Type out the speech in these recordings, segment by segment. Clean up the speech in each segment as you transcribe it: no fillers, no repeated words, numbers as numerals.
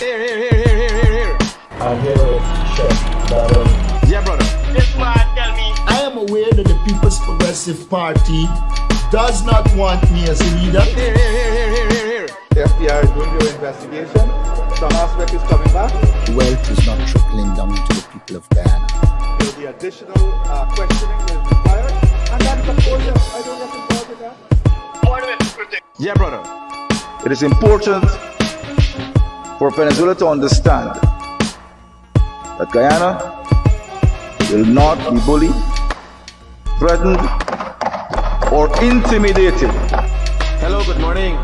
Here. I'm here with Chef Battle. Yeah, brother. This man tell me. I am aware that the People's Progressive Party does not want me as a leader. Here. The FBI is doing their investigation. Some aspect is coming back. Wealth is not trickling down to the people of Guyana. There will be additional questioning that is required. And that's of course, I don't get involved with that. Yeah, brother. It is important for Venezuela to understand that Guyana will not be bullied, threatened, or intimidated. Hello, good morning.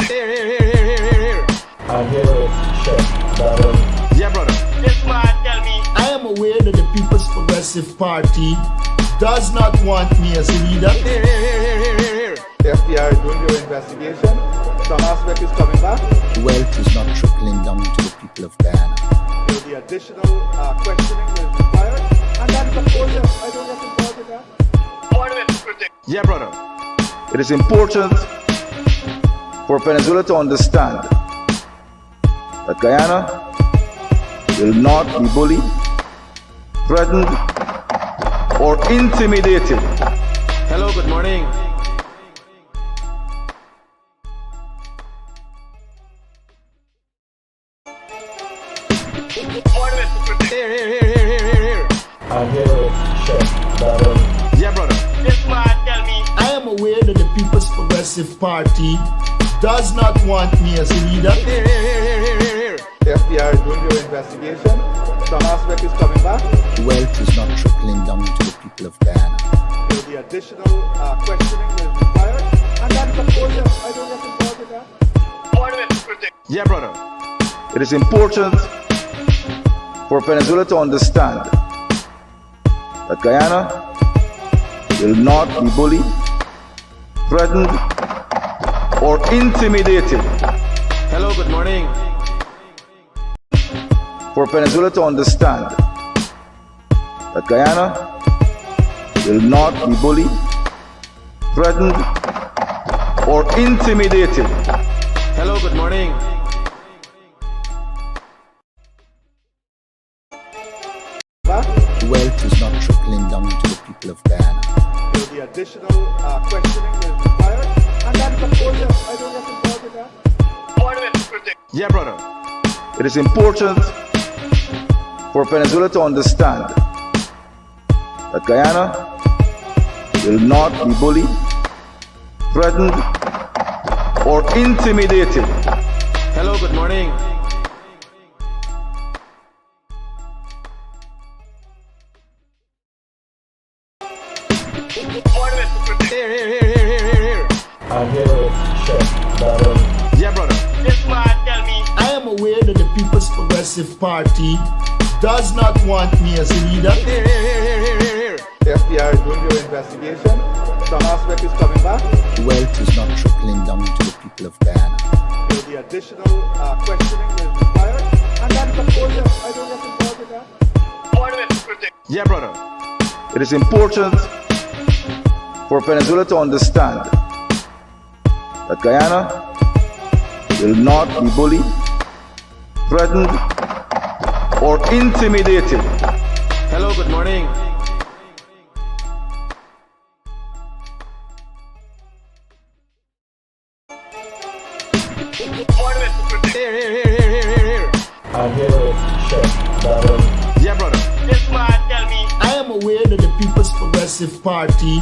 Here. I'm here with Chef Battle. Yeah, brother. This man tell me. I am aware that the People's Progressive Party does not want me as a leader. Here. The FBI is doing their investigation. Some aspect is coming back. Wealth is not trickling down to the people of Guyana. There will be additional questioning that is required. And that's of course, I don't get involved with that. Yeah, brother. It is important for Venezuela to understand that Guyana will not be bullied, threatened, or intimidated. Hello, good morning. Here. I'm here with Chef Battle. Yeah, brother. This man tell me. I am aware that the People's Progressive Party does not want me as a leader. Here. The FBI is doing their investigation. Some aspect is coming back. Wealth is not trickling down to the people of Guyana. There will be additional questioning that is required. And that's of course, I don't get involved with that. Yeah, brother. It is important for Venezuela to understand that Guyana will not be bullied, threatened, or intimidated. Hello, good morning. For Venezuela to understand that Guyana will not be bullied, threatened, or intimidated. Hello, good morning. Wealth is not trickling down to the people of Guyana. There will be additional questioning that is required. And that's of course, I don't get involved with that. Yeah, brother. It is important for Venezuela to understand that Guyana will not be bullied, threatened, or intimidated. Hello, good morning. Here. I'm here with Chef Battle. Yeah, brother. This man tell me. I am aware that the People's Progressive Party does not want me as a leader. Here. The FBI is doing their investigation. Some aspect is coming back. Wealth is not trickling down to the people of Guyana. There will be additional questioning that is required. And that's of course, I don't get involved with that. Yeah, brother. It is important for Venezuela to understand that Guyana will not be bullied, threatened, or intimidated. Hello, good morning. Here. I'm here with Chef Battle. Yeah, brother. This man tell me. I am aware that the People's Progressive Party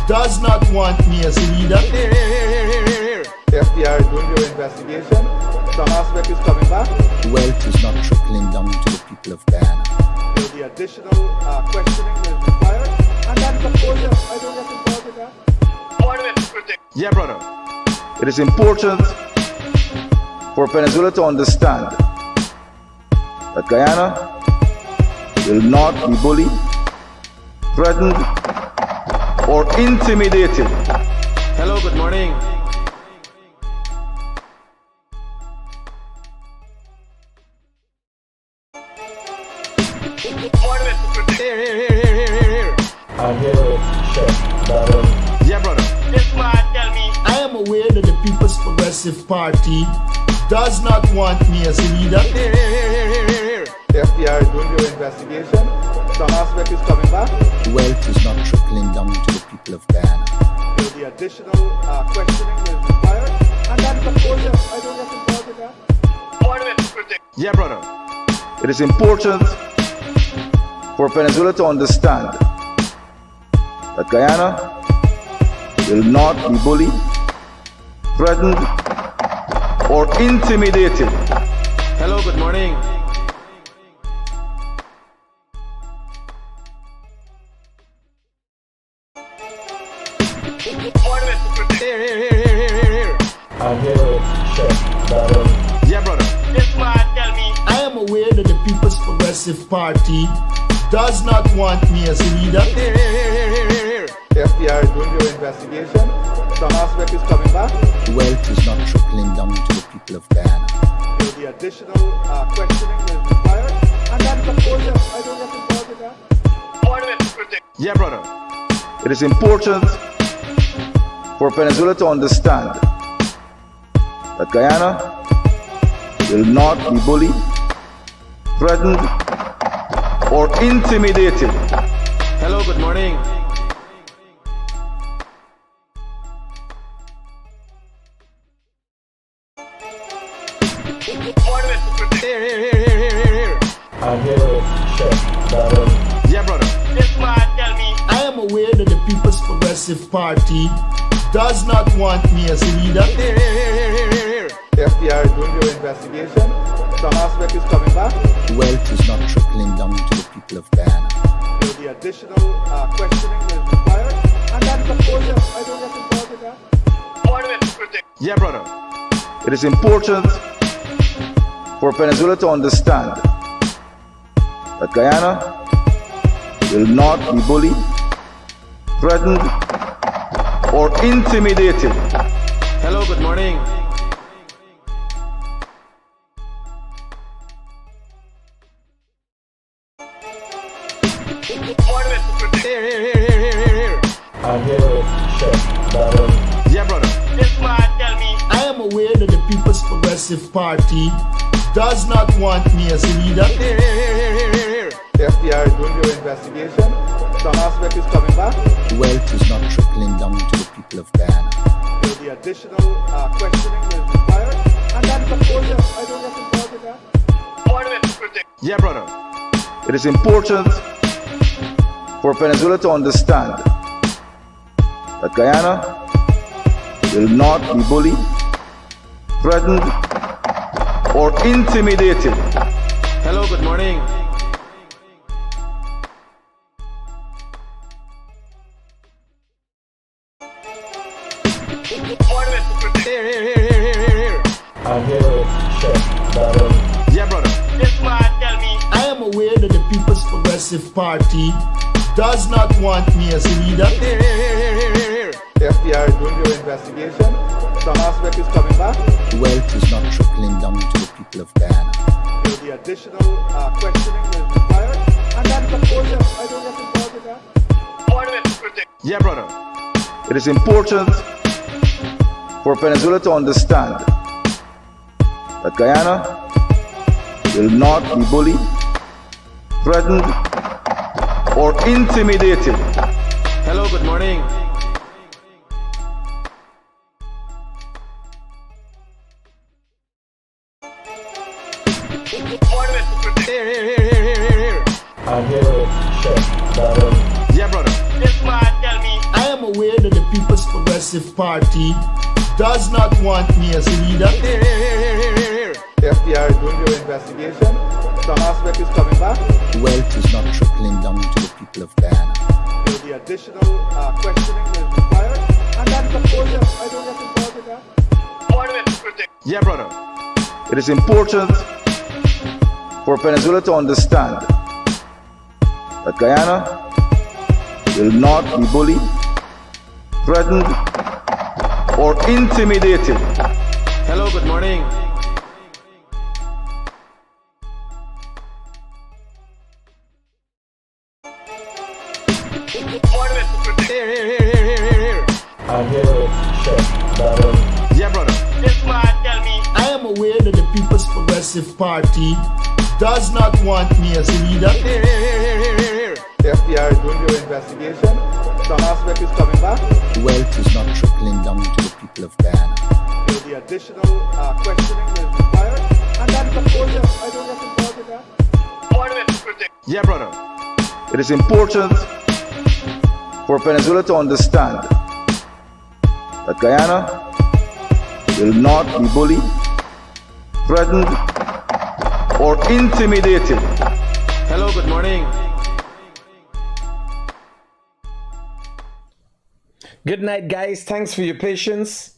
does not want me as a leader. Here. The FBI is doing their investigation. Some aspect is coming back. Wealth is not trickling down to the people of Guyana. There will be additional questioning that is required. And that's of course, I don't get involved with that. Yeah, brother. It is important for Venezuela to understand that Guyana will not be bullied, threatened, or intimidated. Hello, good morning. I'm here with check, barrel, Yeah, brother. This man tell me. I am aware that the People's Progressive Party does not want me as a leader. Here, here, here, here, here, here, here. The FBI is doing your investigation. Some aspect is coming back. Wealth is not trickling down to the people of Guyana. There will be additional questioning is required. And then, of course, I don't get involved with that. Mohameds protect. Yeah, brother. It is important for Venezuela to understand that Guyana will not be bullied, threatened, or intimidated. Hello, good morning. Mohameds protect. Here, here, here, here, here, here, here. I hear it, check, barrel, Yeah, brother. This man tell me. I am aware that the People's Progressive Party does not want me as a leader. Here, here, here, here, here, here, here. The FBI is doing your investigation. Some aspect is coming back. Wealth is not trickling down to the people of Guyana. There will be additional questioning is required. And then, of course, I don't get involved with that. Mohameds protect. Yeah, brother. It is important for Venezuela to understand that Guyana will not be bullied, threatened, or intimidated. Hello, good morning. Mohameds protect. Here, here, here, here, here, here, here. I hear it, check, barrel, Yeah, brother. This man tell me. I am aware that the People's Progressive Party does not want me as a leader. Here, here, here, here, here, here, here. The FBI is doing your investigation. Some aspect is coming back. Wealth is not trickling down to the people of Guyana. There will be additional questioning is required. And then, of course, I don't get involved with that. Mohameds protect. Yeah, brother. It is important for Venezuela to understand that Guyana will not be bullied, threatened, or intimidated. Hello, good morning. Mohameds protect. Here, here, here, here, here, here, here. I hear it, check, barrel, Yeah, brother. This man tell me. I am aware that the People's Progressive Party does not want me as a leader. Here, here, here, here, here, here, here. The FBI is doing your investigation. Some aspect is coming back. Wealth is not trickling down to the people of Guyana. There will be additional questioning is required. And then, of course, I don't get involved with that. Mohameds protect. Yeah, brother. It is important for Venezuela to understand that Guyana will not be bullied, threatened, or intimidated. Hello, good morning. Mohameds protect. Here, here, here, here, here, here, here. I hear it, check, barrel, Yeah, brother. This man tell me. I am aware that the People's Progressive Party does not want me as a leader. Here, here, here, here, here, here, here. The FBI is doing your investigation. Some aspect is coming back. Wealth is not trickling down to the people of Guyana. There will be additional questioning is required. And then, of course, I don't get involved with that. Mohameds protect. Yeah, brother. It is important for Venezuela to understand that Guyana will not be bullied, threatened, or intimidated. Hello, good morning. Mohameds protect. Here, here, here, here, here, here, here. I hear it, check, barrel, Yeah, brother. This man tell me. I am aware that the People's Progressive Party does not want me as a leader. Here, here, here, here, here, here, here. The FBI is doing your investigation. Some aspect is coming back. Wealth is not trickling down to the people of Guyana. There will be additional questioning is required. And then, of course, I don't get involved with that. Mohameds protect. Yeah, brother. It is important for Venezuela to understand that Guyana will not be bullied, threatened, or intimidated. Hello, good morning. Mohameds protect. Here, here, Progressive Party does not want me as a leader. Here. The FBI is doing your investigation. Some aspect is coming back. Wealth is not trickling down to the people of Guyana. There will be additional questioning that is required. And that is of course, I don't get involved with that. Mohameds protect. Yeah, brother. It is important for Venezuela to understand that Guyana will not be bullied, threatened, or intimidated. Hello, good morning. Good night, guys. Thanks for your patience.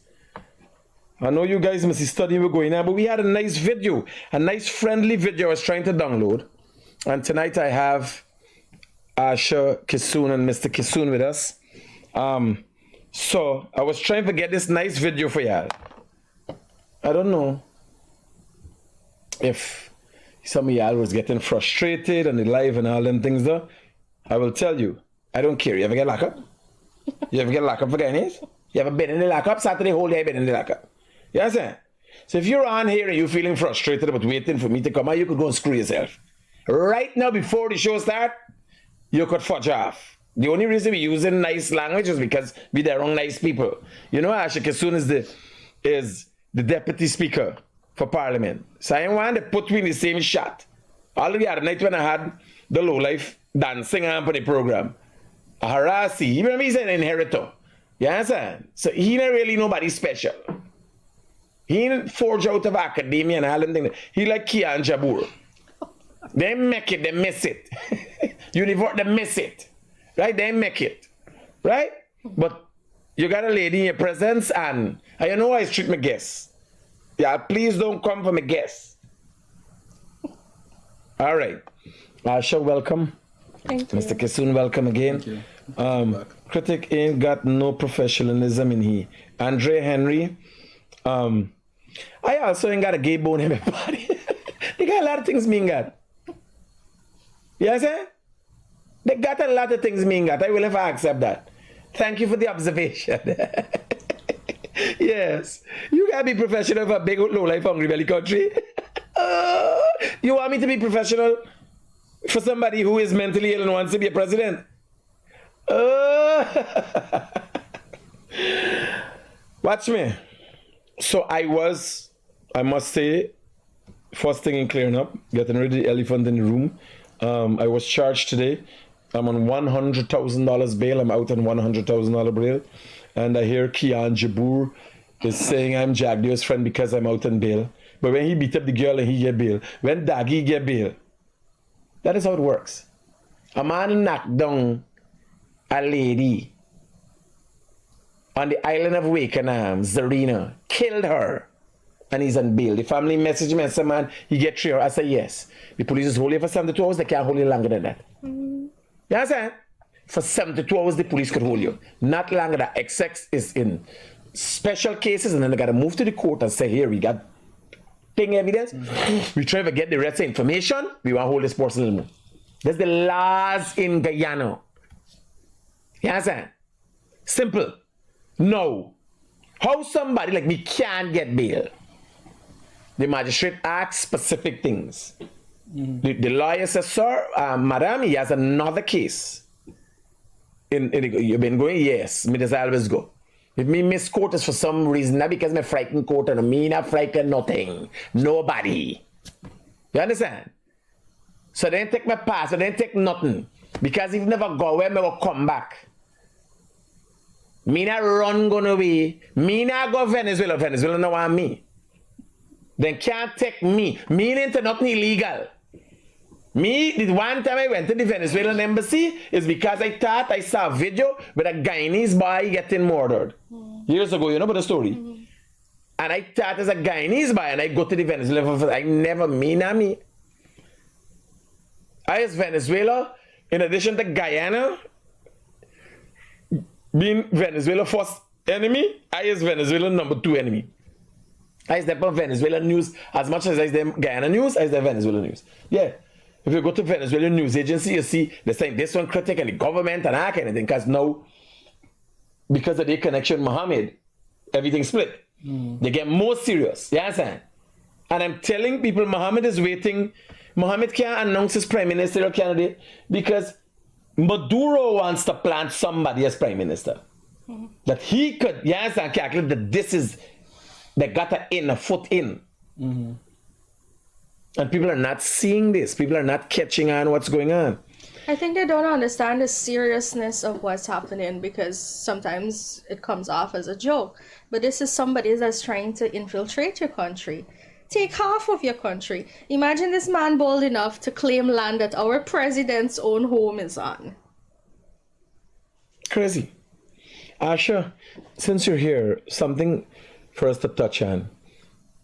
I know you guys must be studying we're going on, but we had a nice video, a nice friendly video I was trying to download. And tonight I have Asha Kisoon and Mr. Kisoon with us. So I was trying to get this nice video for y'all. I don't know if some of y'all was getting frustrated on the live and all them things though. I will tell you, I don't care. You ever get locked up? You ever get locked up for Guyanese? You ever been in the lockup? Saturday whole day been in the lockup. You understand? So if you're on here and you're feeling frustrated about waiting for me to come out, you could go and screw yourself. Right now, before the show start, you could fudge off. The only reason we're using nice language is because we're the wrong nice people. You know, Asha Kisoon is the deputy speaker for parliament. So I want to put me in the same shot. All the other night when I had the low life dancing on the program, a harassee, even if he's an inheritor. You understand? So he not really nobody special. He ain't forged out of academia and all them things. He like Kia and Jabur. They make it, they miss it. Uniform, they miss it. Right? They make it. Right? But you got a lady in your presence and you know I treat my guests. Yeah, please don't come for my guests. All right. Asha, welcome. Thank you. Mr. Kisoon, welcome again. Thank you. Critic ain't got no professionalism in he. Andre Henry. I also ain't got a gay bone in my body. They got a lot of things me ain't got. You understand? They got a lot of things me ain't got. I will never accept that. Thank you for the observation. Yes. You gotta be professional for a big low life hungry belly country. You want me to be professional for somebody who is mentally ill and wants to be a president? Watch me. So I must say, first thing in clearing up, getting rid of the elephant in the room. I was charged today. I'm on $100,000 bail. I'm out on $100,000 bail. And I hear Kian Jabur is saying I'm Jagdio's friend because I'm out on bail. But when he beat up the girl and he get bail, when Daggy get bail, that is how it works. A man knocked down a lady on the island of Wakenham, Zarina, killed her, and he's on bail. The family messaged me and said, man, he get 3 hours. I said, yes. The police is holding you for 72 hours. They can't hold you longer than that. You understand? For 72 hours, the police could hold you. Not longer than XX is in special cases, and then they got to move to the court and say, here, we got thing evidence. We try to get the rest of information. We want to hold this person a little more. That's the laws in Guyana. You understand? Simple. No. How somebody like me can't get bail? The magistrate asks specific things. The lawyer says, sir, madam, he has another case. You've been going? Yes. Me just always go. If me miss court is for some reason, not because me frightened court and me not frightened nothing. Nobody. You understand? So they didn't take my pass, so they didn't take nothing. Because if never go away, me will come back. Me not run going away. Me not go Venezuela. Venezuela no want me. Then can't take me. Me into nothing illegal. Me, the one time I went to the Venezuelan embassy is because I thought I saw a video with a Guyanese boy getting murdered. Years ago, you know about the story? And I thought it's a Guyanese boy and I go to the Venezuela. I never, me. I is Venezuela, in addition to Guyana, being Venezuela first enemy, I is Venezuela number 2 enemy. I is the Venezuela news as much as I is the Guyana news, I is the Venezuela news. Yeah. If you go to Venezuelan news agency, you see they're saying this one critic and the government and that kind of thing. Because now, because of their connection with Mohammed, everything split. They get more serious. You understand? And I'm telling people, Mohammed is waiting. Mohammed can't announce his prime ministerial candidate because Maduro wants to plant somebody as prime minister. That he could, yes, and calculate that this is, they got a foot in. And people are not seeing this. People are not catching on what's going on. I think they don't understand the seriousness of what's happening because sometimes it comes off as a joke. But this is somebody that's trying to infiltrate your country. Take half of your country. Imagine this man bold enough to claim land that our president's own home is on. Crazy. Asha, since you're here, something for us to touch on.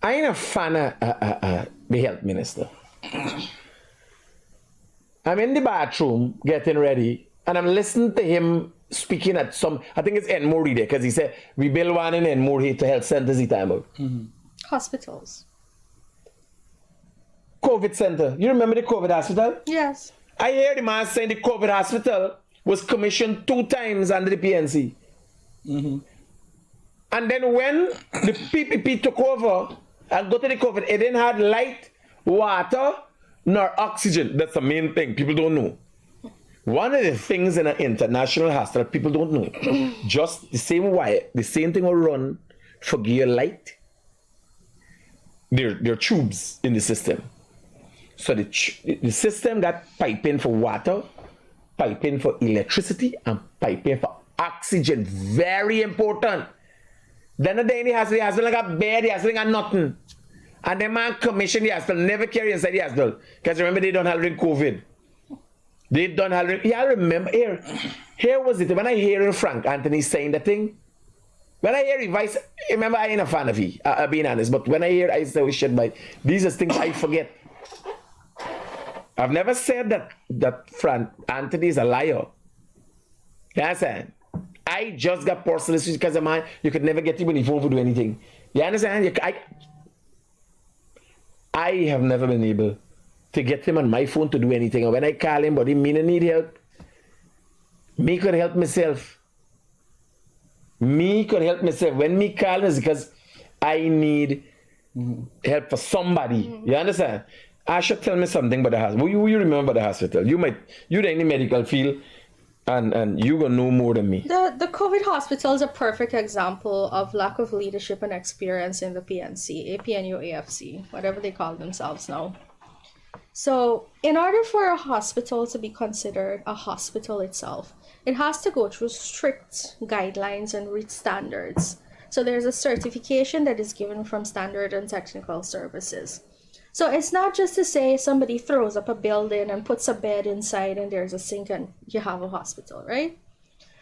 I ain't a fan of the health minister. I'm in the bathroom getting ready, and I'm listening to him speaking at some, I think it's Enmore there, because he said, we build one in Enmore here to health centers he time about. Hospitals. COVID center. You remember the COVID hospital? Yes. I hear the man saying the COVID hospital was commissioned 2 times under the PNC. And then when the PPP took over and got to the COVID, it didn't have light, water, nor oxygen. That's the main thing. People don't know. One of the things in an international hospital people don't know. Just the same wire, the same thing will run for gear light. There are tubes in the system. So the system got piping for water, piping for electricity, and piping for oxygen. Very important. Then the day in the hospital got bed, the hospital got nothing. And the man commissioned the hospital, never carry inside the hospital. Because remember, they don't have COVID. They don't have yeah, I remember here was it when I hear Frank Anthony saying the thing. When I hear advice, remember I ain't a fan of he, being honest, but when I hear I say, oh shit, but these are things I forget. I've never said that Frank Anthony is a liar. You understand? I just got personal issues because of mine. You could never get him on the phone to do anything. You understand? I have never been able to get him on my phone to do anything. And when I call him, but he mean I need help, me could help myself. Me could help myself. When me call is because I need help for somebody. You understand? I should tell me something about the hospital. You remember the hospital? You're in the medical field, and you gonna know more than me. The COVID hospital is a perfect example of lack of leadership and experience in the PNC, APNU, AFC, whatever they call themselves now. So, in order for a hospital to be considered a hospital itself, it has to go through strict guidelines and reach standards. So there's a certification that is given from Standard and Technical Services. So it's not just to say somebody throws up a building and puts a bed inside and there's a sink and you have a hospital, right?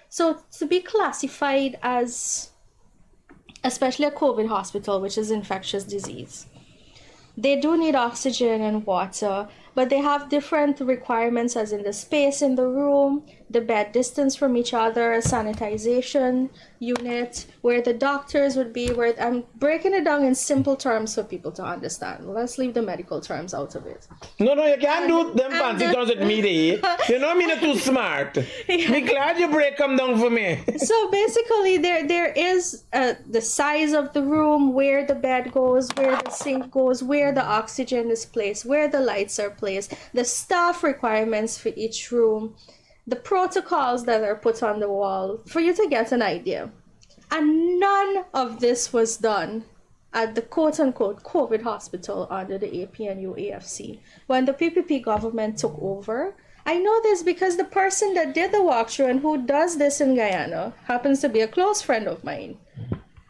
So to be classified as, especially a COVID hospital, which is infectious disease, they do need oxygen and water, but they have different requirements as in the space in the room, the bed distance from each other, a sanitization unit, where the doctors would be, where I'm breaking it down in simple terms for people to understand. Let's leave the medical terms out of it. No, you can't do them fancy terms with me, there. You know me not too smart. Be glad you break them down for me. So basically, there is the size of the room, where the bed goes, where the sink goes, where the oxygen is placed, where the lights are placed, the staff requirements for each room, the protocols that are put on the wall, for you to get an idea. And none of this was done at the quote-unquote COVID hospital under the APNU AFC. When the PPP government took over, I know this because the person that did the walkthrough and who does this in Guyana happens to be a close friend of mine.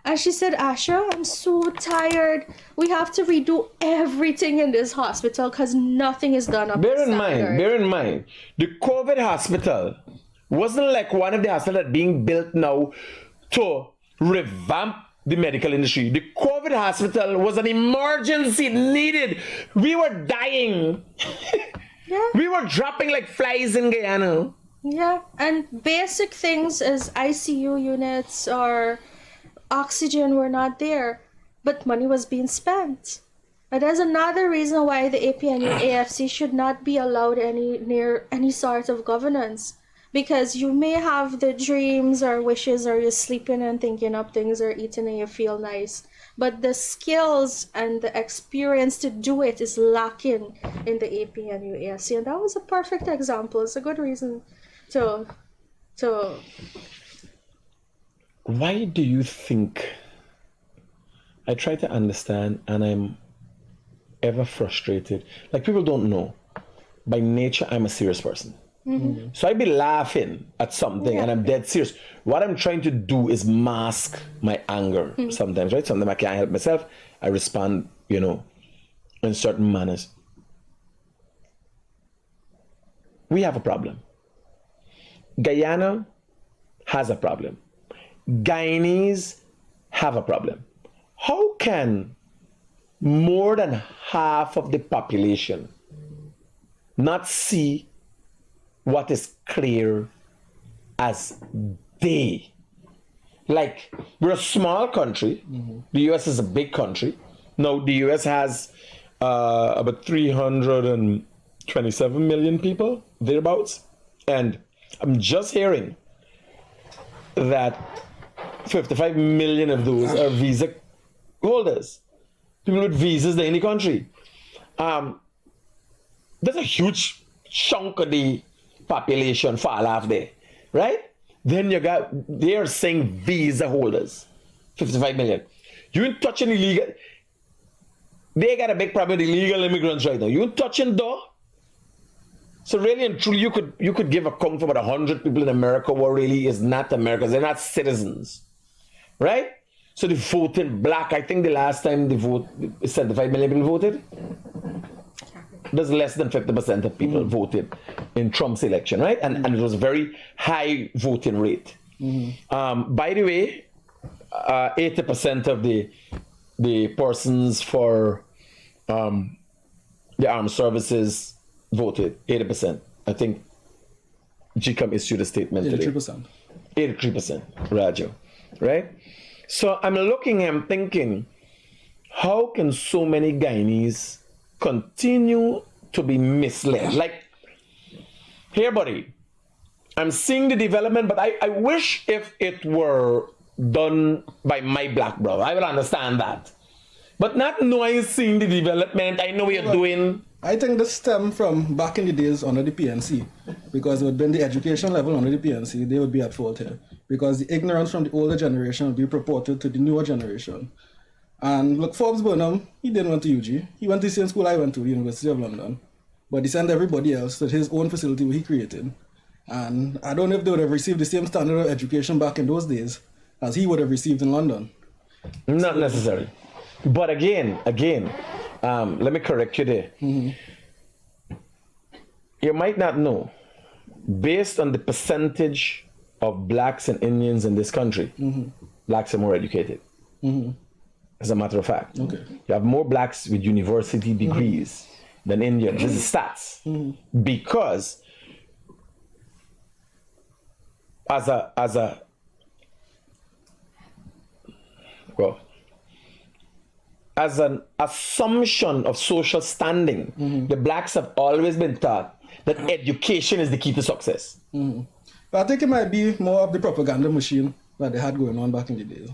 And she said, Asha, I'm so tired. We have to redo everything in this hospital because nothing is done up to standard. Bear in mind, the COVID hospital wasn't like one of the hospitals that being built now to revamp the medical industry. The COVID hospital was an emergency needed. We were dying. Yeah. We were dropping like flies in Guyana. Yeah, and basic things as ICU units or oxygen were not there, but money was being spent. And there's another reason why the APNU AFC should not be allowed near any sort of governance. Because you may have the dreams or wishes, or you're sleeping and thinking up things, or eating and you feel nice, but the skills and the experience to do it is lacking in the APNU AFC, and that was a perfect example. It's a good reason to. Why do you think? I try to understand, and I'm ever frustrated. Like, people don't know. By nature, I'm a serious person. So I be laughing at something, and I'm dead serious. What I'm trying to do is mask my anger sometimes, right? Sometimes I can't help myself. I respond, in certain manners. We have a problem. Guyana has a problem. Guyanese have a problem. How can more than half of the population not see what is clear as day? Like, we're a small country. The US is a big country. Now, the US has about 327 million people, thereabouts. And I'm just hearing that 55 million of those are visa holders. People with visas in the country. There's a huge chunk of the population fall off there, right? Then you got, they're saying visa holders, 55 million. You ain't touching illegal. They got a big problem with illegal immigrants right now. You ain't touching though. So really and truly, you could give a count for about 100 people in America who really is not Americans. They're not citizens, right? So the voting black, I think the last time the vote, 75 million people voted. There's less than 50% of people voted in Trump's election, right? And it was a very high voting rate. By the way, 80% of the persons for the armed services voted. 80%. I think GCOM issued a statement 83%. today. 83%, Rajo, right? So I'm looking, I'm thinking, how can so many Guyanese continue to be misled? Like, here, buddy, I'm seeing the development, but I wish if it were done by my black brother, I will understand that. But not knowing, seeing the development, I know what you're doing. I think this stem from back in the days under the PNC, because it would be the education level under the PNC, they would be at fault here. Because the ignorance from the older generation would be reported to the newer generation. And look, Forbes Burnham, he didn't went to UG. He went to the same school I went to, the University of London. But he sent everybody else to his own facility where he created. And I don't know if they would have received the same standard of education back in those days as he would have received in London. Not necessarily. But again, let me correct you there. You might not know, based on the percentage of blacks and Indians in this country, blacks are more educated. As a matter of fact. Okay. You have more blacks with university degrees than Indians. This is stats. Because as an assumption of social standing, the blacks have always been taught that education is the key to success. But I think it might be more of the propaganda machine that they had going on back in the days.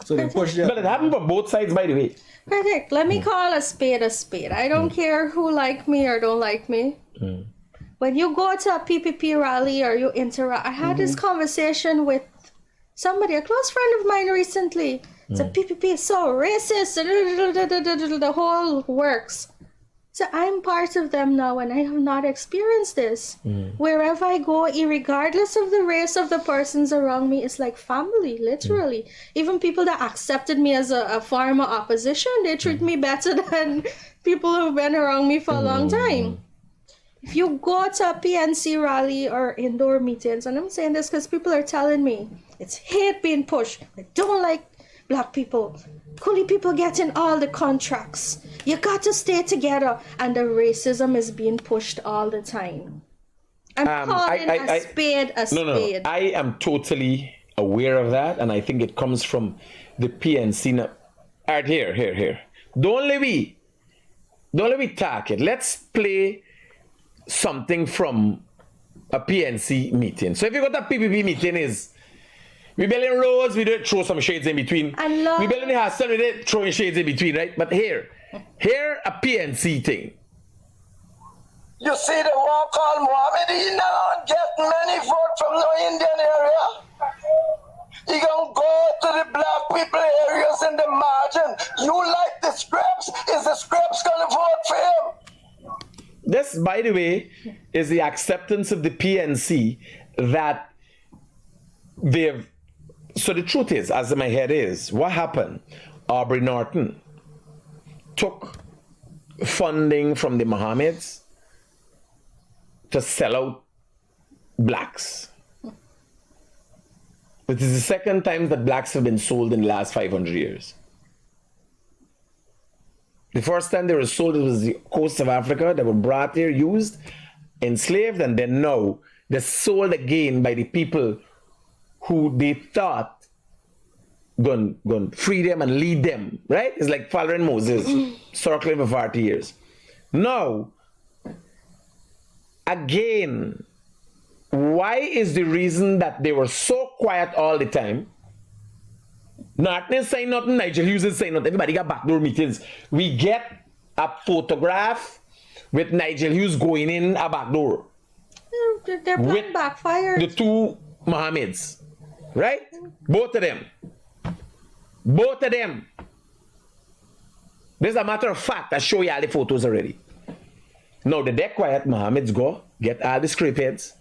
So they push their... But it happened for both sides, by the way. Perfect. Let me call a spade a spade. I don't care who like me or don't like me. When you go to a PPP rally or you interact, I had this conversation with somebody, a close friend of mine recently. The PPP is so racist, the whole works. So I'm part of them now and I have not experienced this. Wherever I go, regardless of the race of the persons around me, it's like family, literally. Even people that accepted me as a former opposition, they treat me better than people who've been around me for a long time. If you go to a PNC rally or indoor meetings, and I'm saying this because people are telling me, it's hate being pushed. I don't like black people. Coolie people getting all the contracts. You got to stay together. And the racism is being pushed all the time. I'm calling a spade a spade. No. I am totally aware of that. And I think it comes from the PNC. Now, all right, here. Don't let me talk it. Let's play something from a PNC meeting. So if you go to a PPP meeting is, we building roads, we do throw some shades in between. We building the hostel, we do throwing shades in between, right? But here a PNC thing. You see the one called Mohammed, he not get many votes from the Indian area. He gonna go to the black people areas in the margin. You like the Scraps? Is the Scraps gonna vote for him? This, by the way, is the acceptance of the PNC that they've. So the truth is, as my head is, what happened? Aubrey Norton took funding from the Mohameds to sell out blacks. It is the second time that blacks have been sold in the last 500 years. The first time they were sold, it was the coast of Africa. They were brought here, used, enslaved, and then now they're sold again by the people who they thought gonna free them and lead them, right? It's like following Moses, circling for 40 years. Now, again, why is the reason that they were so quiet all the time? Norton is saying nothing, Nigel Hughes is saying nothing. Everybody got backdoor meetings. We get a photograph with Nigel Hughes going in a backdoor. Their plan backfired. The two Mohameds, right? Both of them. Both of them. This is a matter of fact. I show you all the photos already. Now, the dead quiet Mohameds go get all the Scrapeheads.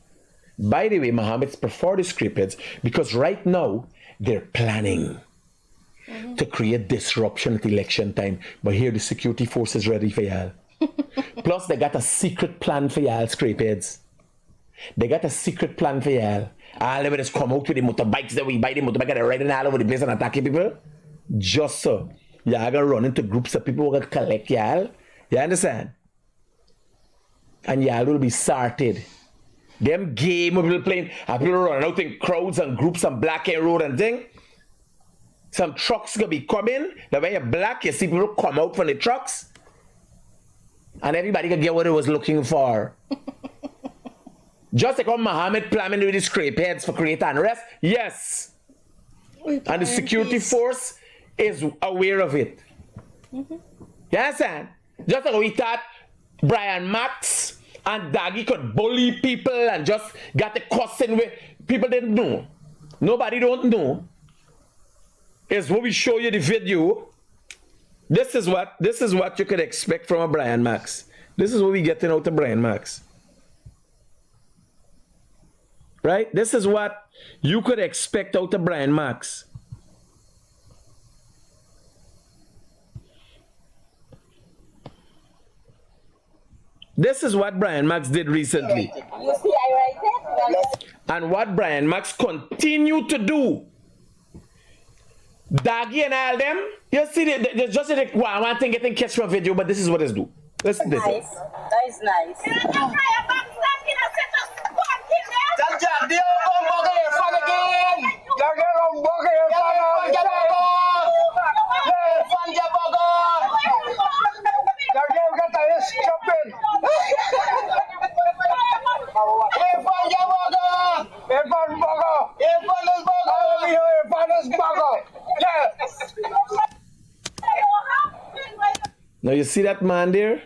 By the way, Mohameds prefer the Scrapeheads because right now they're planning to create disruption at election time. But here the security force is ready for y'all. Plus, they got a secret plan for y'all, Scrapeheads. They got a secret plan for y'all. All of us come out with the motorbikes that we buy the motorbike and they're riding all over the place and attacking people. Just so y'all gonna run into groups of people who are gonna collect y'all. You understand? And y'all will be sorted. Them game we will playing, and people running out in crowds and groups and black and road and thing. Some trucks gonna be coming. That when you're black, you see people come out from the trucks. And everybody can get what it was looking for. Just like how Mohammed planning with the Scrapeheads for create unrest. Yes. And the security force is aware of it. You understand? Just like we thought Brian Max and Daggy could bully people and just got the cussing with people didn't know. Nobody don't know. Is what we show you the video. This is what you could expect from a Brian Max. This is what we getting out of Brian Max. Right? This is what you could expect out of Brian Max. This is what Brian Max did recently. You see, I write it. And what Brian Max continue to do. Daggy and all them, you see, they just one thing getting catch from video, but this is what they do. Listen to this. That is nice. Now you see that man there?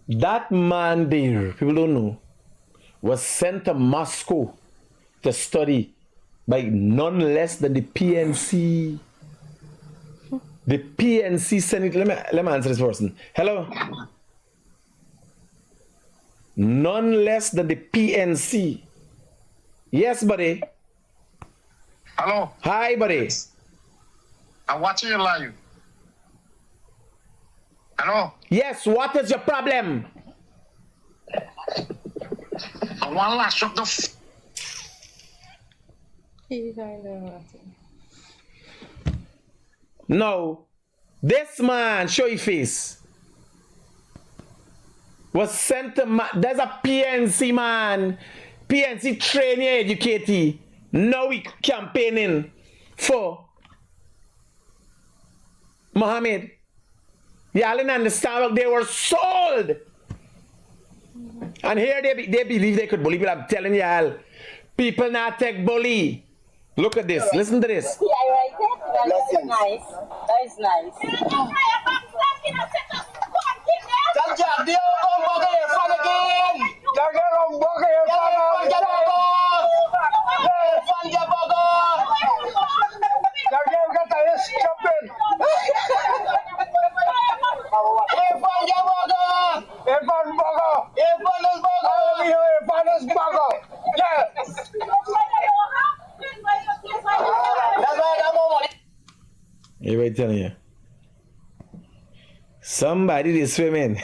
That man there, people don't know, was sent to Moscow to study by none less than the PNC. The PNC Senate. Let me answer this person. Hello? None less than the PNC. Yes, buddy. Hello. Hi, buddy. I'm watching you live. Hello. Yes, what is your problem? I want to lash up the. No, this man, show your face, was sent to. There's a PNC man, PNC training educated. Now we campaigning for Mohammed. Y'all didn't understand what they were sold. And here they believe they could bully people. I'm telling y'all, people not take bully. Look at this. Listen to this. See, I write it. That's nice. That is nice. Everybody telling you. Somebody is swimming.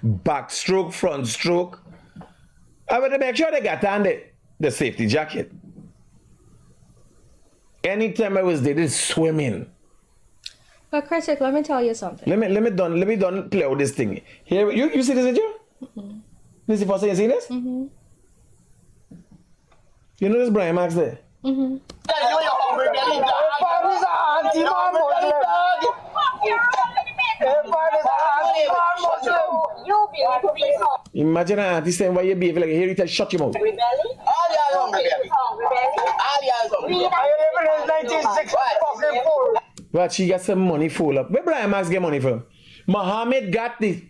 Backstroke, front stroke. I better make sure they got on the safety jacket. Anytime I was there, they swimming. But Christ, let me tell you something. Let me done play out this thing. Here, you see this video? Mm-hmm. This is the first time you see this? Mm-hmm. You know this Brian Max there? Mm-hmm. Imagine an auntie saying why you behave like here, you tell shut your mouth. But she got some money full up. Where Brian Max get money from? Mohammed got the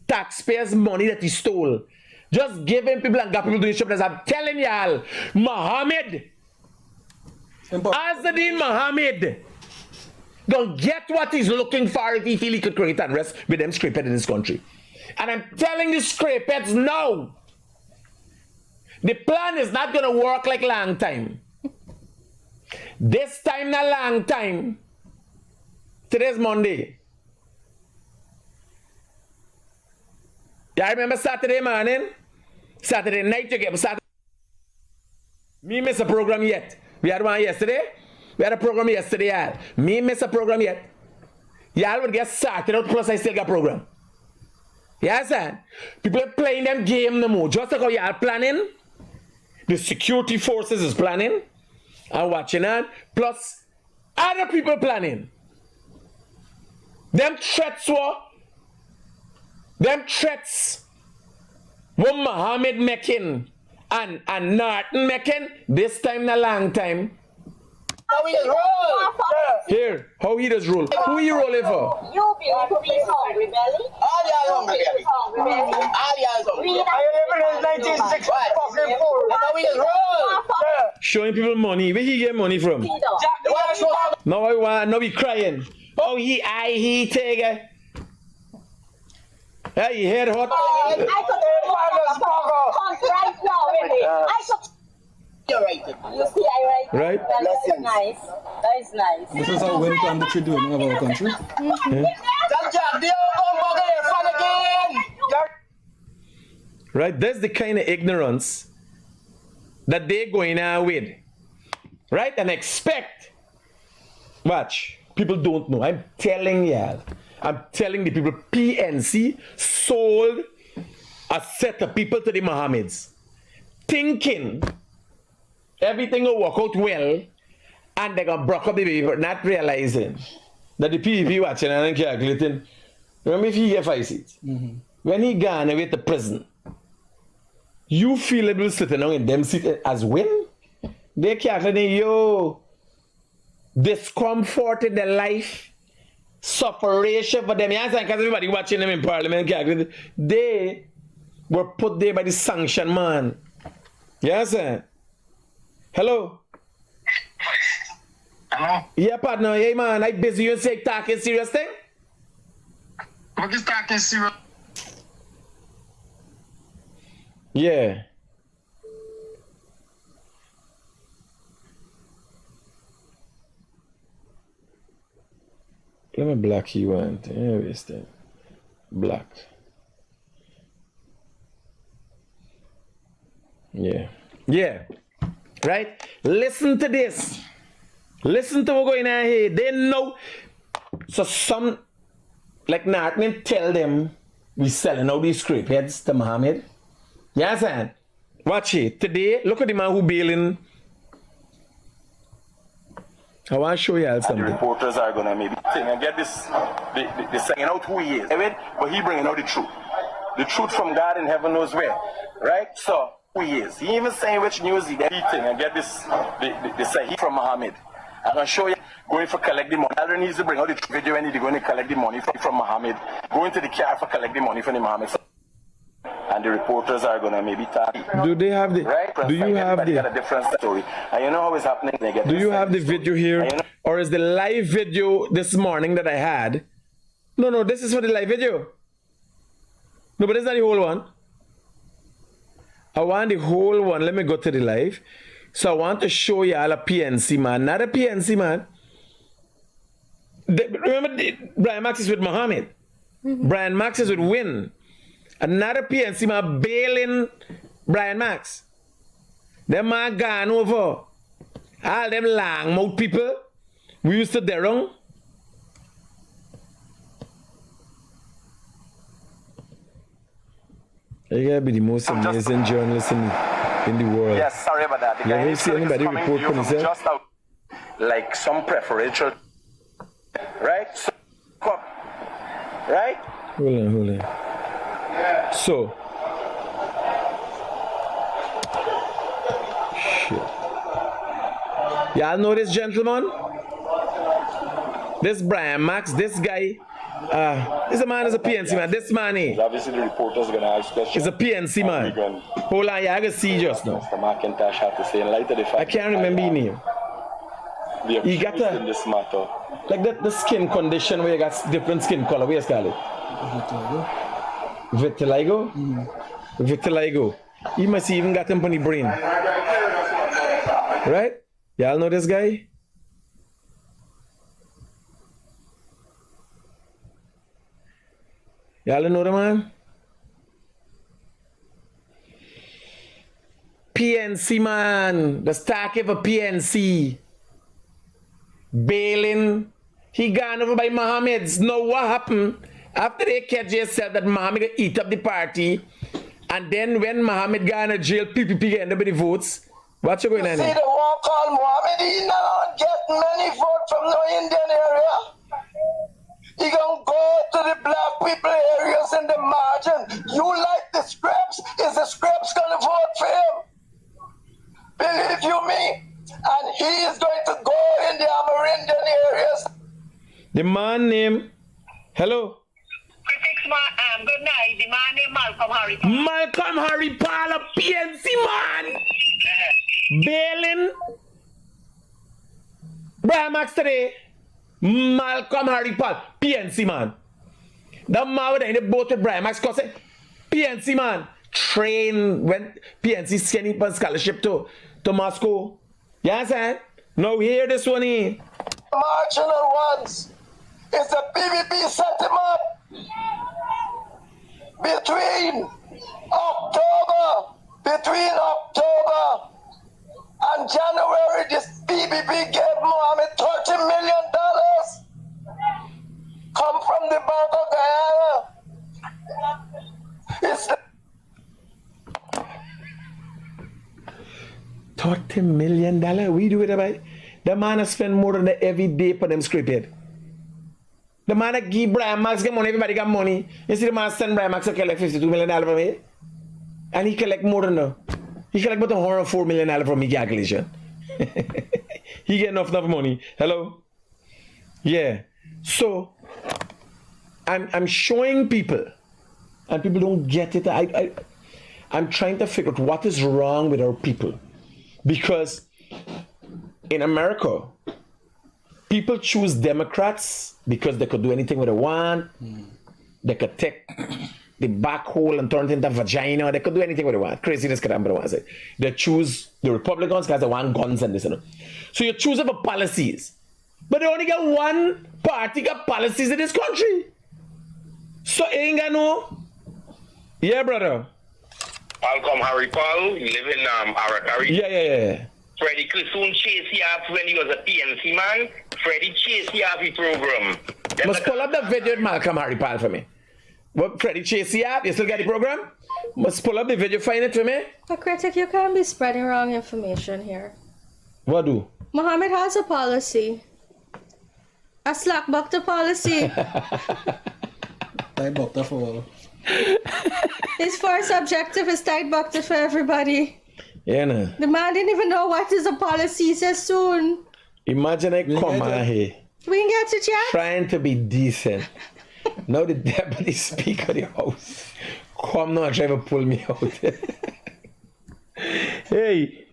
taxpayers' money that he stole. Just giving people and got people doing shop. I'm telling y'all, Mohammed, Azadin Mohammed, gonna get what he's looking for if he feel he could create unrest with them scrapeheads in this country. And I'm telling the scrapeheads now, the plan is not gonna work like long time. This time not long time. Today's Monday. Yeah, I remember Saturday morning, Saturday night you get Saturday. Me miss a program yet. We had one yesterday. We had a program yesterday, y'all. Me miss a program yet. Y'all would get started out, plus I still got program. Yes, sir. People are playing them game no more. Just like how y'all planning, the security forces is planning and watching on, plus other people planning. Them threats what Mohammed making and Norton making this time na long time. How he does roll? Here, how he does roll. Who you rolling for? You be hungry, belly. All y'all hungry, belly. All y'all hungry. I remember in 1964. That's how he does roll. Showing people money. Where he get money from? Now I want, now he crying. Oh, he take it. Hey, you hear what? I could right now, really. You're right. You see, I write. Right? That is nice. That is nice. This is how well planned that you're doing of our country. Right? That's the kind of ignorance that they're going out with. Right? And expect. Watch. People don't know. I'm telling y'all. I'm telling the people, PNC sold a set of people to the Mohameds, thinking everything will work out well, and they're gonna broke up the people, not realizing that the PVP watching and calculating. Remember if he get 5 seats? Mm-hmm. When he gone away to prison, you feel able sitting down in them seats as win? They calculating, yo, discomfort in their life, sufferation for them. You understand? Because everybody watching them in parliament, they were put there by the sanction man. You understand? Hello? Hello? Yeah, partner. Hey, man. I busy. You say talking serious thing? What is talking serious? Yeah. Let me black you one. Here is that. Black. Yeah. Yeah. Right? Listen to this. Listen to what's going on here. They know. So some, like Nathan, tell them we selling all these scrapeheads to Mohammed. You understand? Watch it. Today, look at the man who bailing. I want to show you all something. The reporters are going to maybe thing and get this, the saying out who he is, but he bringing out the truth. the truth from God in heaven knows where, right? So who he is. He even saying which news he eating and get this the Sahih from Mohammed. I'm gonna show you going for collect the money. Elder needs to bring out the video when he's going to collect the money from Mohammed. Going to the car for collect the money from the Mohammed. And the reporters are gonna maybe talk. Do they have the? Right? Do you have the? Got a different story, and you know how it's happening. They get do you have the video here, or is the live video this morning that I had? No, this is for the live video. No, but it's not the whole one. I want the whole one. Let me go to the live. So I want to show y'all a PNC man, not a PNC man. Remember, Brian Max is with Mohamed. Brian Max is with Win. Another PNC man bailing Brian Max. Them man gone over. All them long mouth people. We used to derung. You gotta be the most amazing journalist in the world. Yes, sorry about that. The you ever see anybody report on himself? Just out, like some preferential, right? So, come, right? Hold on. So, shit. Y'all know this gentleman? This Brian Max, this guy. This man is a PNC man. This man, obviously the reporters gonna ask questions. Is a PNC man. Hold on, yeah, I can see just now. Mr. McIntosh have to say in light of the fact I can't remember his name. He got in this matter. Like the skin condition where you got different skin color. Where's it? Vitiligo? Vitiligo. He must even got him on the brain. Right? Y'all know this guy? Y'all know the man? PNC man. The stock of a PNC. Bailing. He gone over by Mohameds. Now what happened? After they catch yourself that Mohammed eat up the party, and then when Mohammed got in jail, PPP end up with the votes. What you going on? See the one called Mohammed, he not get many votes from the Indian area. He gonna go to the black people areas in the margin. You like the Scraps? Is the Scraps gonna vote for him? Believe you me. And he is going to go in the Amerindian areas. The man named, hello? Critics, good night. The man named Malcolm Harry. Malcolm Harry Paul, a PNC man. Bailing. Brian Max today. Malcolm Harry Paul, PNC man. That man with the boat with Brian Max cause PNC man. Train when PNC sending for scholarship to Moscow. You understand? Now hear this one here. Marginal ones. It's the PVP set him up. Between October and January, this PVP gave Mohammed $30 million. Come from the Bank of Guyana. It's the $30 million. We do it about. The man has spent more than that every day for them Scrapeheads. The man that give Brian Max get money, everybody got money. You see the man send Brian Max to collect $52 million from me. And he collect more than that. He collect about $104 million from me calculation. He get enough money. Hello? Yeah. So I'm showing people, and people don't get it. I'm trying to figure out what is wrong with our people. Because in America, people choose Democrats because they could do anything what they want. They could take the back hole and turn it into a vagina. They could do anything what they want. Craziness, say. They choose the Republicans because they want guns and this and that. So you choose for policies. But they only got one party got policies in this country. So ain't got no. Yeah, brother. Malcolm Harry Paul, you live in Arakari. Yeah. Freddie Clissoon chased you off when he was a PNC man. Freddie chased you off the program. Must pull up the video with Malcolm Harry Paul for me. What Freddie chased you off? You still got the program? Must pull up the video, find it for me. But critic, you can't be spreading wrong information here. What do? Mohammed has a policy. A slack bucked policy. I bucked for His first objective is tight bucket for everybody. Yeah, no. The man didn't even know what is a policy. He says soon. Imagine I come out here We can get it yet? trying to be decent. Now the deputy speaker of the house come now and try to pull me out. Hey,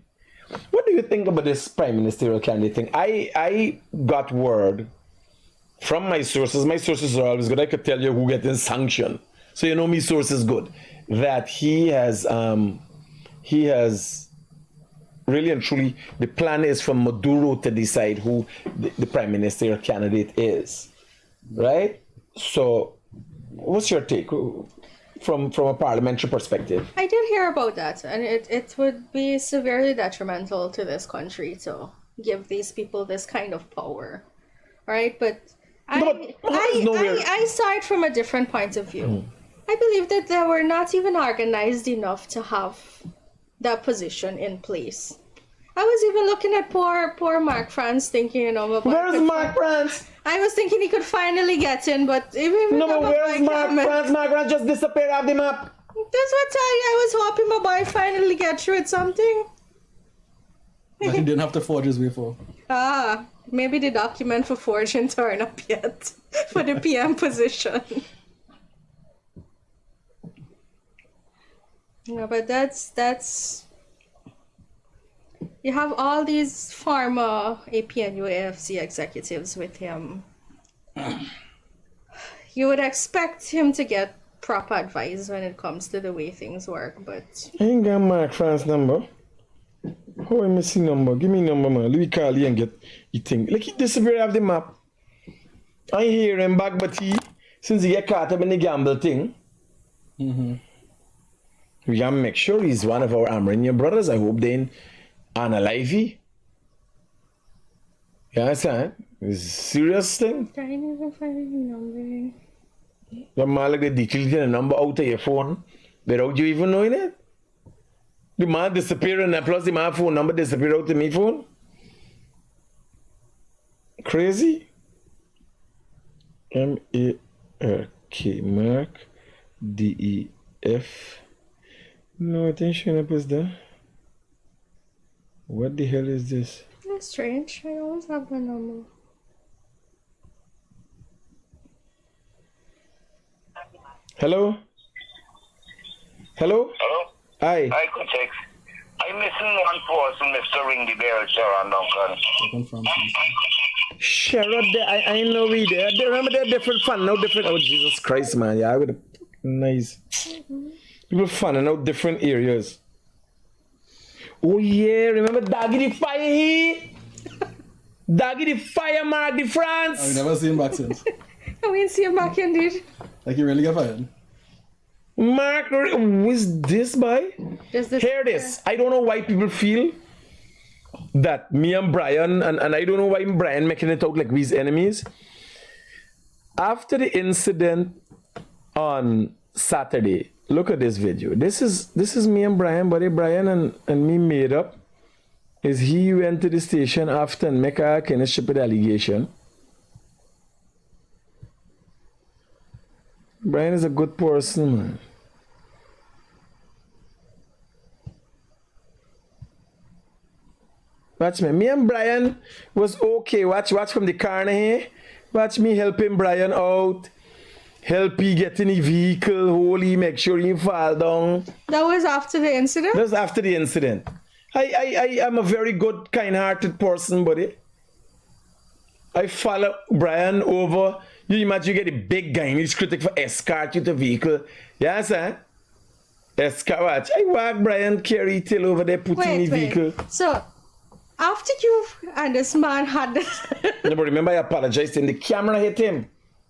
what do you think about this prime ministerial candidate thing? I got word from my sources. My sources are always good. I could tell you who getting sanctioned. So you know me source is good. That he has really and truly, the plan is for Maduro to decide who the prime ministerial candidate is, right? So, what's your take from a parliamentary perspective? I did hear about that, and it would be severely detrimental to this country to give these people this kind of power, right? But I saw it from a different point of view. I believe that they were not even organized enough to have that position in place. I was even looking at poor Mark France, thinking, you know, where's Mark France? I was thinking he could finally get in, but even no, but where's Mark France? Mark France just disappeared off the map. That's what I was hoping my boy finally get through with something. But he didn't have to forge his way for. Maybe the document for forging turn up yet for the PM position. Yeah, but that's you have all these former APNU AFC executives with him. You would expect him to get proper advice when it comes to the way things work, but I ain't got Mark France number. How am I missing number? Give me number, man. Let me call you and get you think. Like he disappeared off the map. I hear him back, but since he get caught up in the gamble thing. We gotta make sure he's one of our Amrania brothers. I hope they ain't on a livey. You understand? It's a serious thing. I didn't even find any number. The man like they deleted the number out of your phone without you even knowing it. The man disappeared and plus the man phone number disappeared out of my phone. Crazy. M-A-R-K Mark D-E-F. No, I think showing up is there. What the hell is this? That's strange. I always have the number. Hello? Hello? Hello? Hi. I could check. I'm missing one person, Mr. Ring the Bell, Sharon Duncan. Sherrod, I know we there. Remember they're different fun, now different. Oh, Jesus Christ, man. Yeah, I would have. Nice. People fanning out different areas. Oh, yeah. Remember Daggy the Fire here? Daggy the Fire, Mark the France. I've never seen him back since. We didn't see him back indeed. Like he really got fired. Mark, who's this by? Hear this. I don't know why people feel that me and Brian, and I don't know why Brian making it out like we's enemies. After the incident on Saturday, look at this video. This is me and Brian, buddy. Brian and me made up. Is he went to the station after and make a kind of stupid allegation. Brian is a good person, man. Watch me. Me and Brian was okay. Watch from the corner here. Watch me helping Brian out. Help he get in the vehicle. Holy, make sure he fall down. That was after the incident? That was after the incident. I am a very good, kind-hearted person, buddy. I follow Brian over. You imagine you get a big guy and he's critic for escort you to vehicle. Yeah, sir? Escort, watch. I walk Brian carry till over there, put in the vehicle. So, after you and this man had this... No, but remember I apologized and the camera hit him.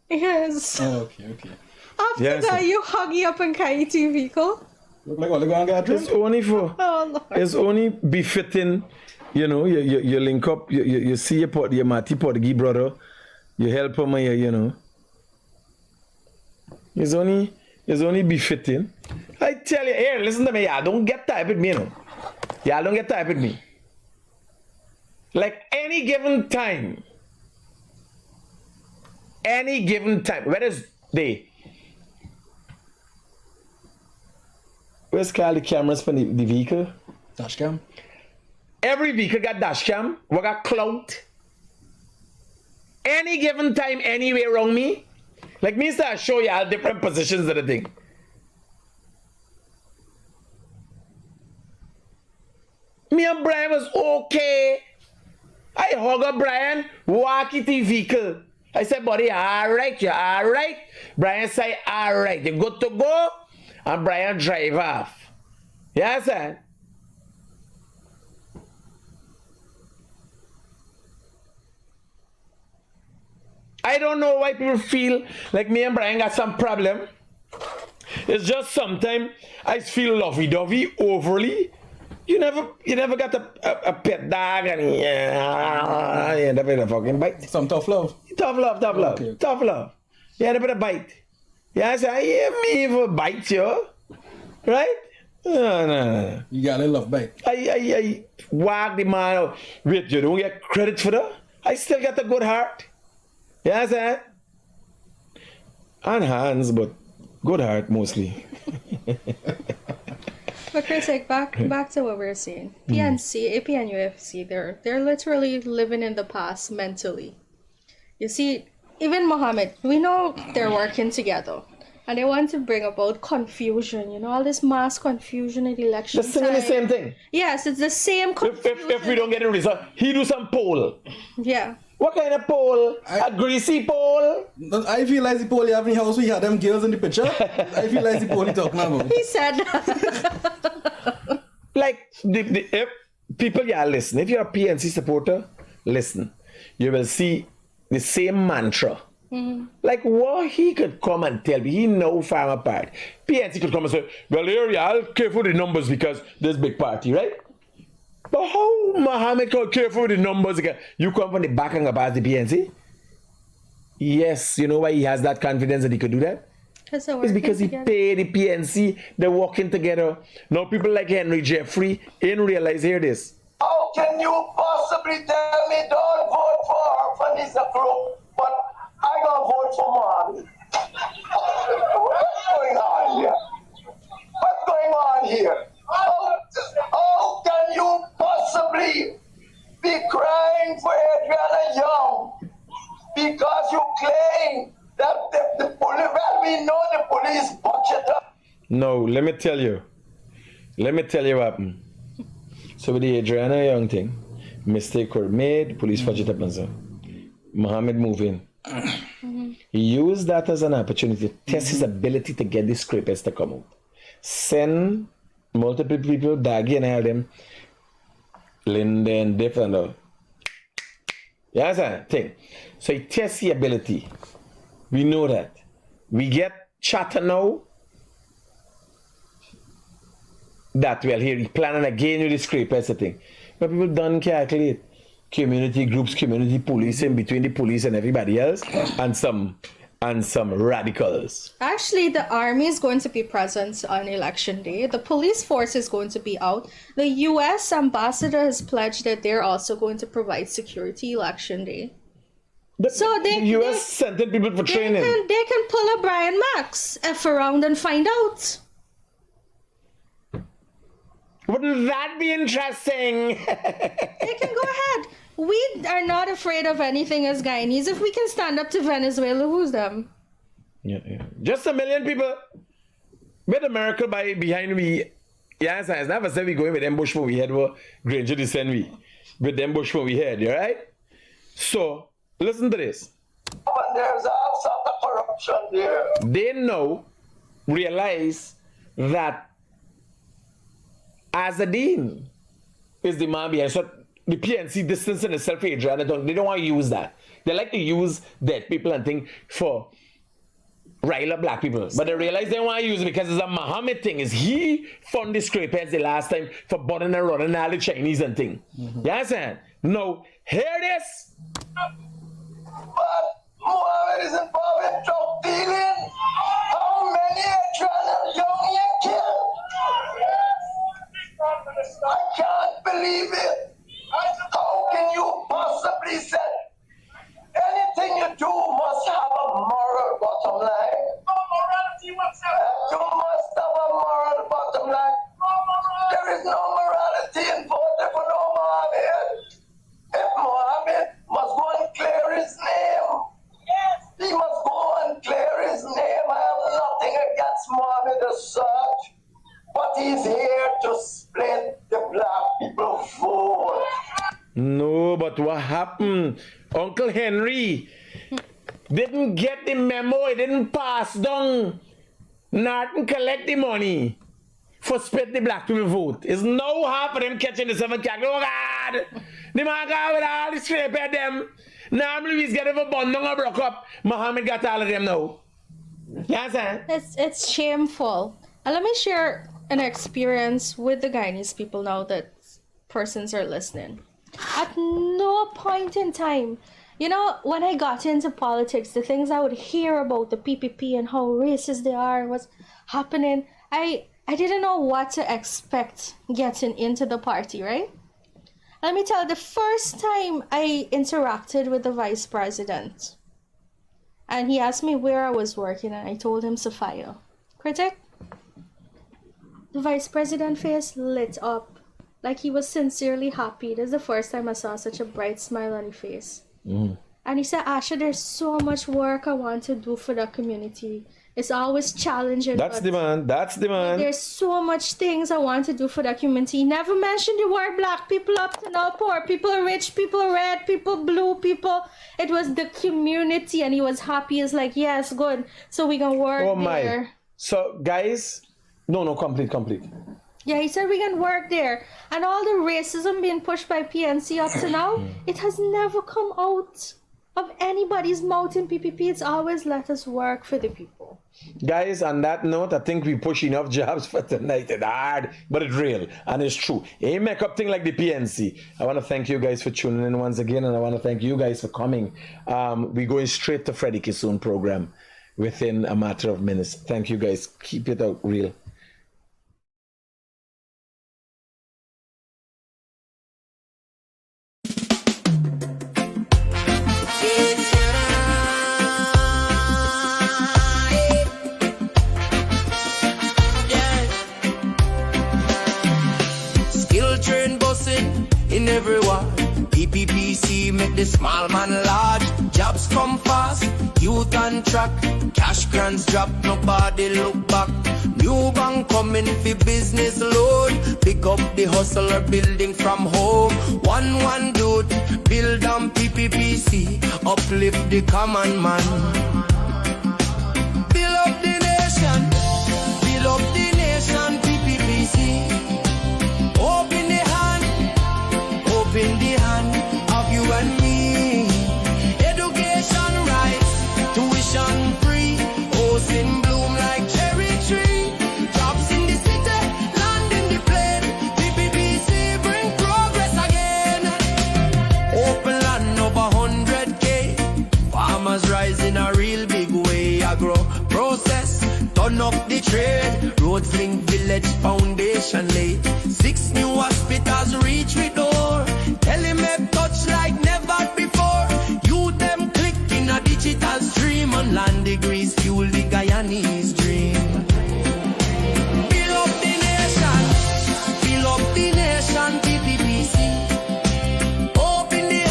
Yes. Oh, okay. After that, you hug you up and carry to your vehicle? Look like all the going to It's only for... Oh, Lord. It's only befitting, you know, you link up, you see your Mati Portuguese brother, you help him, you know. It's only befitting. I tell you, here, listen to me, y'all don't get tired with me, you know. Y'all don't get tired with me. Like any given time, where is they? where's called the cameras for the vehicle? Dash cam. Every vehicle got dash cam. We got clout. Any given time, anywhere around me. Like me start show y'all different positions of the thing. Me and Brian was okay. I hug up Brian, walk it the vehicle. I said, buddy, alright, you're alright. Brian said, alright, you're good to go. And Brian drive off. Yeah, sir. I don't know why people feel like me and Brian got some problem. It's just sometimes I feel lovey-dovey overly. You never got a pet dog and you end up with a fucking bite. Some tough love. Tough love. Okay. Tough love. You end up with a bite. Yeah, I say, yeah, me for bite you. Right? No. You got a love bite. I walk the man out. Wait, you don't get credit for that? I still got a good heart. Yeah, sir. And hands, but good heart mostly. But Chris, like back to what we were saying. PNC, AP and UFC, they're literally living in the past mentally. You see, even Mohamed, we know they're working together. And they want to bring about confusion, all this mass confusion in the election. Just saying the same thing. Yes, it's the same confusion. If we don't get a result, he do some poll. Yeah. What kind of poll? A greasy poll? I feel like the poll you have in the house, we had them girls in the picture. I feel like the poll you talking about. He said that. Like, if people, listen. If you're a PNC supporter, listen. You will see the same mantra. Mm-hmm. Like what he could come and tell me, he know farmer part. PNC could come and say, well, here, I'll care for the numbers because there's big party, right? But how Mohamed could care for the numbers again? You come from the back and about the PNC? Yes, you know why he has that confidence that he could do that? It's because he paid the PNC, they're working together. Now people like Henry Jeffrey ain't realize, hear this. How can you possibly tell me don't vote for her this group, but I gonna vote for Mohammed? What's going on here? What's going on here? How can you possibly be crying for Adriana Young because you claim that the police, well, we know the police budget up. No, let me tell you what happened. So with the Adriana Young thing, mistake were made, police budget up and so. Mohamed move in. He used that as an opportunity to test his ability to get the Scrapeheads to come out. Send multiple people, Daggy and all them, Linda and Diff and all. Yeah, that's a thing. So he tests the ability. We know that. We get chatter now that, well, here he's planning again with the Scrapeheads thing. But people don't calculate. Community groups, community policing between the police and everybody else, and some radicals. Actually, the army is going to be present on election day. The police force is going to be out. The U.S. ambassador has pledged that they're also going to provide security election day. So the U.S. sending people for training. They can pull a Brian Max F around and find out. Wouldn't that be interesting? They can go ahead. We are not afraid of anything as Guyanese. If we can stand up to Venezuela, who's them? Yeah. Just a million people. With America behind me. Yes, I never said we going with ambush for we had what Granger to send me. With ambush for we had, you right? So, listen to this. There's all sorts of corruption there. They realize that Azadine is the man behind. So the PNC distancing itself from Adriana, they don't want to use that. They like to use dead people and things for rile up black people. But they realize they don't want to use it because it's a Mohammed thing. Is he found the Scrapeheads the last time for burning and running all the Chinese and thing. Mm-hmm. You understand? No, hear this. But Mohammed is involved in drug dealing. How many Adriana Young you killed? I can't believe it. How can you possibly say anything you do must have a moral bottom line? You must have a moral bottom line. No, but what happened? Uncle Henry didn't get the memo. He didn't pass down. Not collect the money for split the black people vote. It's no half of them catching the 7 cat. Oh God! The man got with all the scrape at them. Now Louis get over bond and broke up. Mohammed got all of them now. Yes, sir. It's shameful. And let me share an experience with the Guyanese people now that persons are listening. At no point in time, you know, when I got into politics, the things I would hear about the PPP and how racist they are, what's happening, I didn't know what to expect getting into the party, right? Let me tell you, the first time I interacted with the vice president, and he asked me where I was working, and I told him Sophia. Critic? The vice president face lit up like he was sincerely happy. This is the first time I saw such a bright smile on his face. And he said, Asha, there's so much work I want to do for the community. It's always challenging. That's the man. That's the man. There's so much things I want to do for the community. He never mentioned the word black people up to now. Poor people, rich people, red people, blue people. It was the community, and he was happy. It's like, yes, good. So we can work there. So, guys, no, complete. Yeah, he said we can work there. And all the racism being pushed by PNC up to now, it has never come out of anybody's mouth in PPP. It's always let us work for the people. Guys, on that note, I think we push enough jobs for tonight. It's hard, but it's real and it's true. Ain't make up thing like the PNC. I want to thank you guys for tuning in once again, and I want to thank you guys for coming. We're going straight to Freddie Kissoon program within a matter of minutes. Thank you guys. Keep it out real. In everyone, PPPC make the small man large. Jobs come fast, youth on track. Cash grants drop, nobody look back. New bank coming for business load. Pick up the hustler building from home. One dude, build on PPPC. Uplift the common man. Build up the nation. Build up the nation, PPPC. Open the in the hand of you and me. Education rights, tuition free, housing bloom like cherry tree. Jobs in the city, land in the plain. PPPC bring progress again. Open land over 100K. Farmers rising a real big way. Agro process, turn up the trade. Roads link village, foundation laid. 6 new hospitals reach with door. Telemed touch like never before. You them click in a digital stream. On land degrees fuel the Guyanese dream. Build up the nation. Build up the nation, PPPC. Open the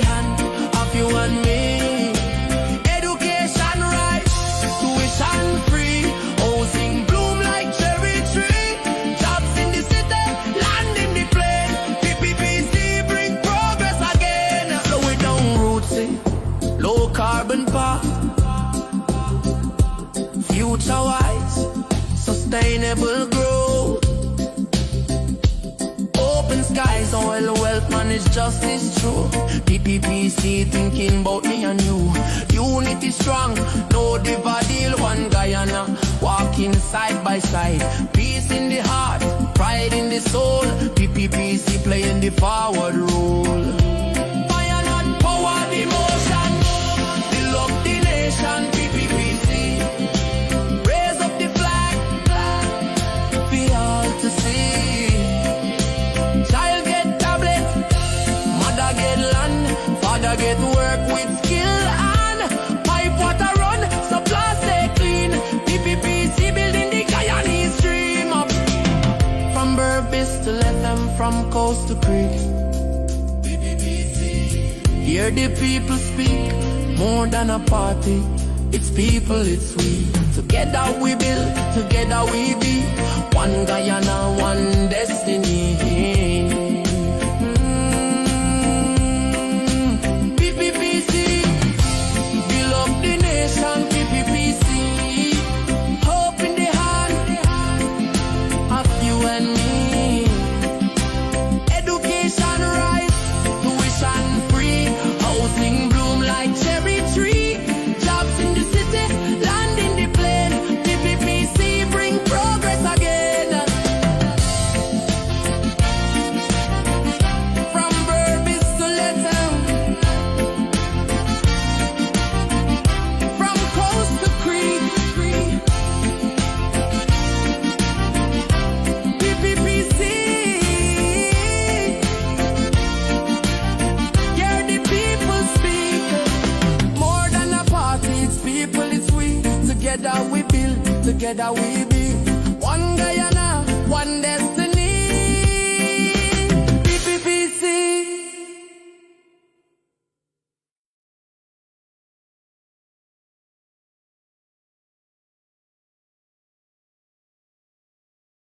hand of you and me. Education rights, tuition free, housing bloom like cherry tree. Jobs in the city, land in the plain. PPPC bring progress again. Slow it down, rootsy, low carbon path. Future wise, sustainable growth. Open skies, oil wealth, managed justice true. PPPC thinking about me and you. Unity strong, no divide deal. One Guyana, walking side by side. Peace in the heart, pride in the soul. PPPC playing the forward role. Fire not power the motion. Build up the nation, PPPC. Raise up the flag, for all to see. Child get tablet, mother get land, father get work with skill and pipe water run, supply stay clean. PPPC building the Guyanese dream up. From Burbis to Lethem, from coast to creek. PPPC. Hear the people speak, more than a party. It's people, it's we. Together we build, together we be. One Guyana, one destiny. Together we build, together we be. One Guyana, one destiny.